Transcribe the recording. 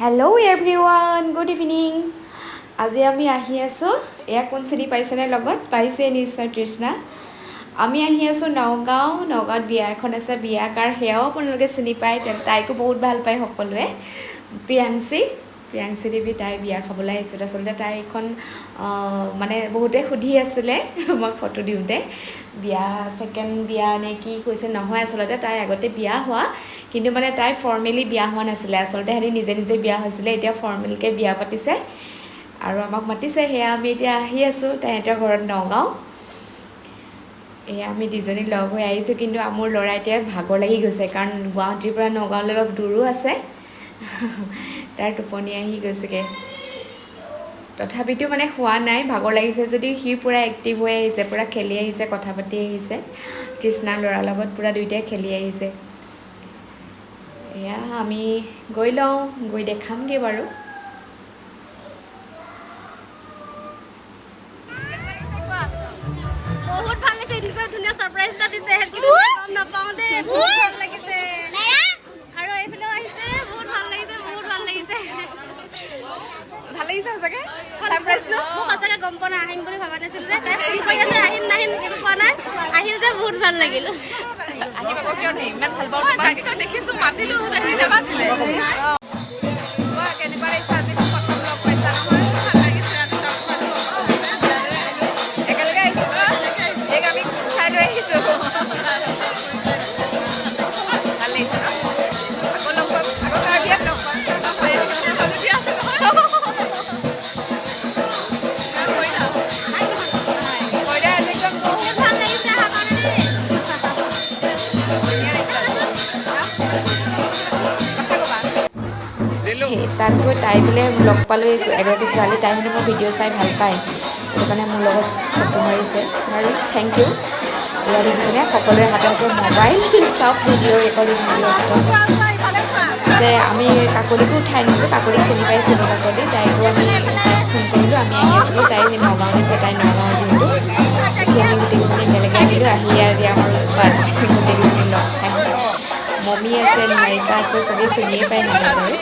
Hello' everyone good evening. আজি আমি আহি আছোঁ, এয়া কোন চিনি পাইছেনে? লগত পাইছে নিশ্চয় তৃষ্ণা। আমি আহি আছোঁ নগাঁৱত বিয়া এখন আছে। বিয়া কাৰ সেয়াও আপোনালোকে চিনি পায়, তাইকো বহুত ভাল পায় সকলোৱে। প্ৰিয়াংশী দেৱী, তাই বিয়া খাবলৈ আহিছোঁ। আচলতে তাই এইখন মানে বহুতে সুধি আছিলে মই ফটো দিওঁতে, বিয়া ছেকেণ্ড বিয়া নে কি কৈছে। নহয়, আচলতে তাই আগতে বিয়া হোৱা, কিন্তু মানে তাই ফৰ্মেলি বিয়া হোৱা নাছিলে। আচলতে সিহঁতি নিজে নিজে বিয়া হৈছিলে, এতিয়া ফৰ্মেলকৈ বিয়া পাতিছে আৰু আমাক মাতিছে। সেয়া আমি এতিয়া আহি আছোঁ তাইহঁতৰ ঘৰত নগাঁও। এয়া আমি দুজনী লগ হৈ আহিছোঁ, কিন্তু মোৰ ল'ৰা এতিয়া ভাগৰ লাগি গৈছে, কাৰণ গুৱাহাটীৰ পৰা নগাঁৱলৈ অলপ দূৰো আছে। তাৰ টোপনি আহি গৈছেগৈ, তথাপিতো মানে শোৱা নাই। ভাগৰ লাগিছে যদিও সি পূৰা এক্টিভ হৈ আহিছে, পূৰা খেলি আহিছে, কথা পাতি আহিছে। কৃষ্ণাৰ ল'ৰাৰ লগত পূৰা দুয়োটাই খেলি আহিছে। এয়া আমি গৈ লওঁ, গৈ দেখামগৈ বাৰু। বহুত ভাল লাগিছে, এনেকুৱা ধুনীয়া ছাৰপ্ৰাইজ এটা দিছে। গম নাপাওঁ দেই, বহুত ভাল লাগিছে। আৰু এইফালেও আহিছে, বহুত ভাল লাগিছে, বহুত ভাল লাগিছে। ভাল লাগিছে সঁচাকৈ ছাৰপ্ৰাইজটো। মোক সঁচাকৈ গম পোৱা নাই, আহিম বুলি ভবা নাছিলোঁ যে। তাই ফোন কৰি আছে আহিম নাহিম, কিন্তু কোৱা নাই। আহিল যে বহুত ভাল লাগিল। আহিব আকৌ, কিয় নাই, ইমান ভাল পাওঁ। তাকে দেখিছোঁ, মাতিলোঁ, তাকে নামাতিলে। কেনেকুৱা লাগিছে আজি প্ৰথম লগ পাইছা নহয়? ভাল লাগিছে, আজি লগ পালোঁ। একেলগে আহিছোঁ, এক আমি খাই লৈ আহিছোঁ। ভাল লাগিছে ন? আকৌ লগ পাম, আকৌ কাৰ বিয়াত লগ পাম। তাত গৈ তাই বোলে লগ পালোঁ এগৰাকী ছোৱালী, তাই মানে মোৰ ভিডিঅ' চাই ভাল পায়, সেইটো কাৰণে মোৰ লগত ফটো মাৰিছে। আৰু থেংক ইউ। এয়া দেখিছেনে, সকলোৰে হাতে হাতে মোবাইল, চব ভিডিঅ' ৰেকৰ্ডিং ব্যস্ত। যে আমি কাকলিকো উঠাই আনিছোঁ, কাকলিক চিনি পাইছোঁ কাকলি, তাইকো আমি তাইক ফোন কৰিলোঁ। আমি আহি আছিলোঁ, তাই সেই নগাঁও নিছে, তাই নগাঁও যিহেতু। উঠি আমি গোটেইকেইজনী একেলগে আহিলোঁ। আহি ইয়াত আমাৰ গোটেইকেইজনী লগ খাই, মমি আছে, নিহাৰিকা আছে, চবেই চিনিয়ে পায় সিহঁতক বাৰু।